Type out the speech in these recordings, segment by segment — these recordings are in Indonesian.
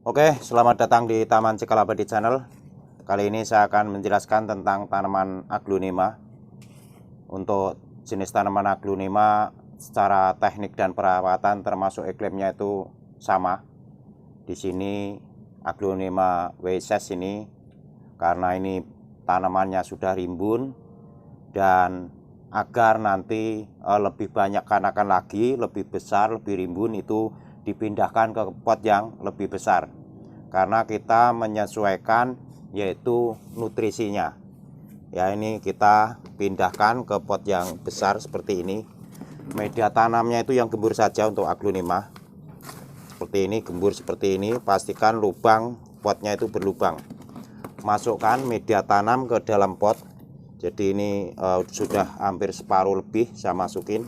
Oke, selamat datang di Taman Cikal Abadi Channel. Kali ini saya akan menjelaskan tentang tanaman aglonema. Untuk jenis tanaman aglonema secara teknik dan perawatan termasuk iklimnya itu sama. Di sini aglonema weiss ini karena ini tanamannya sudah rimbun, dan agar nanti lebih banyak anakan lagi, lebih besar, lebih rimbun, itu dipindahkan ke pot yang lebih besar karena kita menyesuaikan yaitu nutrisinya. Ya, ini kita pindahkan ke pot yang besar seperti ini. Media tanamnya itu yang gembur saja untuk aglonema. Seperti ini, gembur seperti ini. Pastikan lubang potnya itu berlubang. Masukkan media tanam ke dalam pot. Jadi ini sudah hampir separuh lebih saya masukin.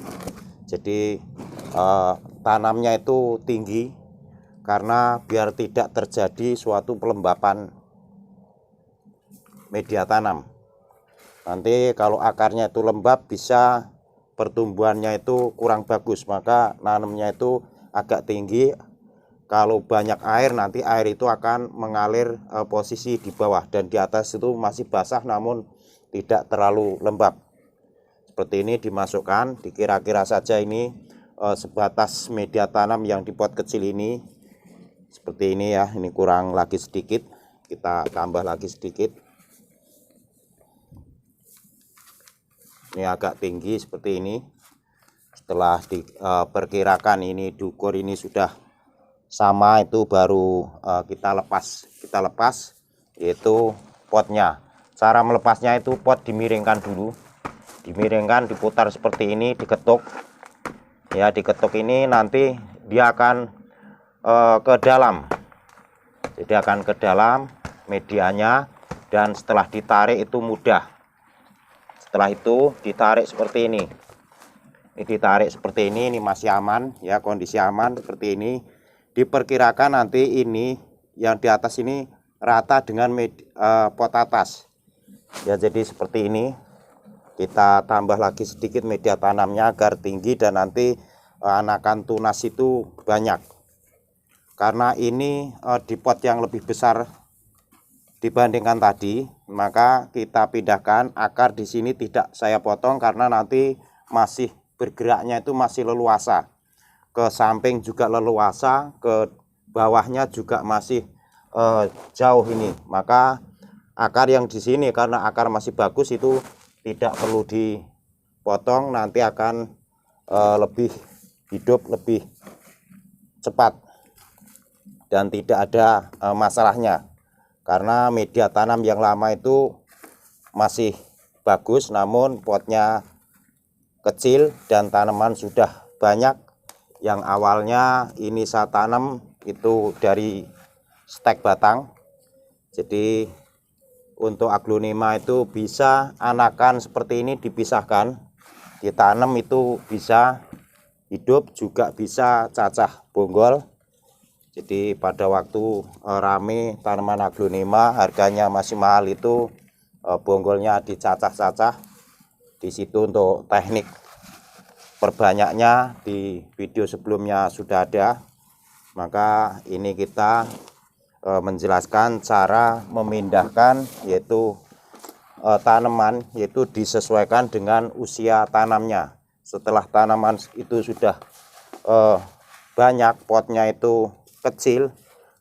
Jadi tanamnya itu tinggi karena biar tidak terjadi suatu pelembapan media tanam. Nanti kalau akarnya itu lembab, bisa pertumbuhannya itu kurang bagus, maka nanamnya itu agak tinggi. Kalau banyak air, nanti air itu akan mengalir posisi di bawah, dan di atas itu masih basah namun tidak terlalu lembab. Seperti ini dimasukkan, dikira-kira saja ini sebatas media tanam yang di pot kecil ini. Seperti ini ya, ini kurang lagi sedikit, kita tambah lagi sedikit. Ini agak tinggi seperti ini. Setelah diperkirakan ini diukur ini sudah sama, itu baru kita lepas yaitu potnya. Cara melepasnya itu pot dimiringkan dulu, dimiringkan, diputar seperti ini, diketuk ya, diketuk ini nanti dia akan ke dalam. Jadi akan ke dalam medianya, dan setelah ditarik itu mudah. Setelah itu ditarik seperti ini. Ini ditarik seperti ini masih aman ya, kondisi aman seperti ini. Diperkirakan nanti ini yang di atas ini rata dengan pot atas. Ya, jadi seperti ini. Kita tambah lagi sedikit media tanamnya agar tinggi dan nanti anakan tunas itu banyak. Karena ini di pot yang lebih besar dibandingkan tadi, maka kita pindahkan. Akar di sini tidak saya potong karena nanti masih bergeraknya itu masih leluasa. Ke samping juga leluasa, ke bawahnya juga masih jauh ini. Maka akar yang di sini karena akar masih bagus itu tidak perlu dipotong, nanti akan lebih hidup, lebih cepat, dan tidak ada masalahnya. Karena media tanam yang lama itu masih bagus, namun potnya kecil dan tanaman sudah banyak. Yang awalnya ini saya tanam itu dari stek batang. Jadi untuk aglonema itu bisa anakan seperti ini dipisahkan, ditanam itu bisa hidup, juga bisa cacah bonggol. Jadi pada waktu rame tanaman aglonema harganya masih mahal itu bonggolnya dicacah-cacah. Di situ untuk teknik perbanyaknya di video sebelumnya sudah ada. Maka ini kita menjelaskan cara memindahkan yaitu tanaman, yaitu disesuaikan dengan usia tanamnya. Setelah tanaman itu sudah banyak, potnya itu kecil,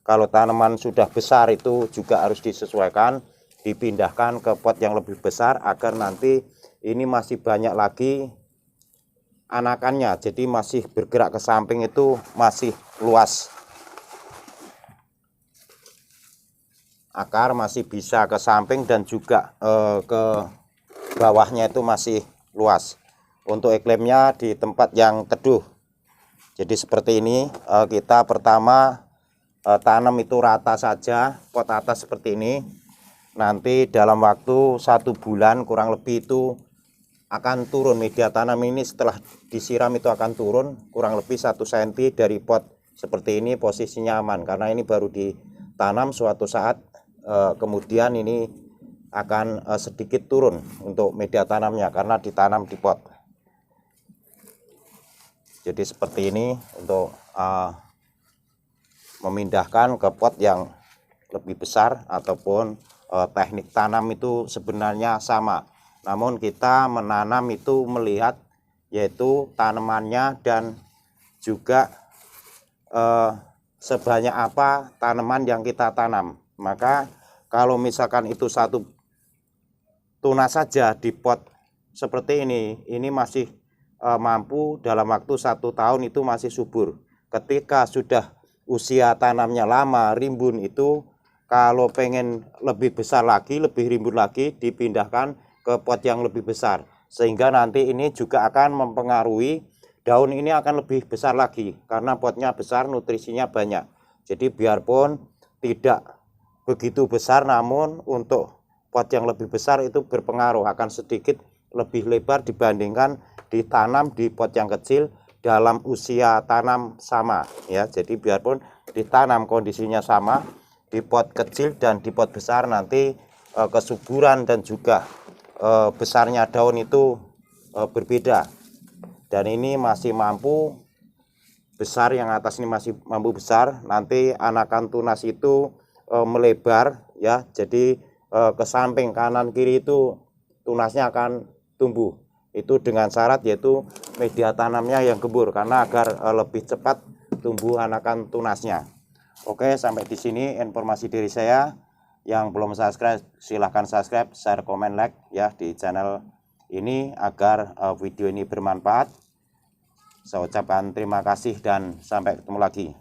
kalau tanaman sudah besar itu juga harus disesuaikan, dipindahkan ke pot yang lebih besar agar nanti ini masih banyak lagi anakannya, jadi masih bergerak ke samping, itu masih luas, akar masih bisa ke samping dan juga ke bawahnya itu masih luas. Untuk iklimnya di tempat yang teduh. Jadi seperti ini, kita pertama tanam itu rata saja, pot atas seperti ini. Nanti dalam waktu 1 bulan kurang lebih itu akan turun media tanam ini, setelah disiram itu akan turun kurang lebih 1 cm dari pot seperti ini. Posisinya aman karena ini baru ditanam, suatu saat kemudian ini akan sedikit turun untuk media tanamnya karena ditanam di pot. Jadi seperti ini untuk memindahkan ke pot yang lebih besar ataupun teknik tanam itu sebenarnya sama, namun kita menanam itu melihat yaitu tanamannya dan juga sebanyak apa tanaman yang kita tanam. Maka kalau misalkan itu satu tunas saja di pot seperti ini masih mampu dalam waktu 1 tahun itu masih subur. Ketika sudah usia tanamnya lama, rimbun, itu kalau pengen lebih besar lagi, lebih rimbun lagi, dipindahkan ke pot yang lebih besar, sehingga nanti ini juga akan mempengaruhi daun ini akan lebih besar lagi karena potnya besar, nutrisinya banyak. Jadi biarpun tidak begitu besar, namun untuk pot yang lebih besar itu berpengaruh, akan sedikit lebih lebar dibandingkan ditanam di pot yang kecil dalam usia tanam sama ya. Jadi biarpun ditanam kondisinya sama di pot kecil dan di pot besar, nanti kesuburan dan juga besarnya daun itu berbeda. Dan ini masih mampu besar, yang atas ini masih mampu besar, nanti anakan tunas itu melebar ya. Jadi ke samping kanan kiri itu tunasnya akan tumbuh, itu dengan syarat yaitu media tanamnya yang gembur, karena agar lebih cepat tumbuh anakan tunasnya. Oke, sampai di sini informasi dari saya. Yang belum subscribe silahkan subscribe, share, komen, like ya di channel ini agar video ini bermanfaat. Saya ucapkan terima kasih dan sampai ketemu lagi.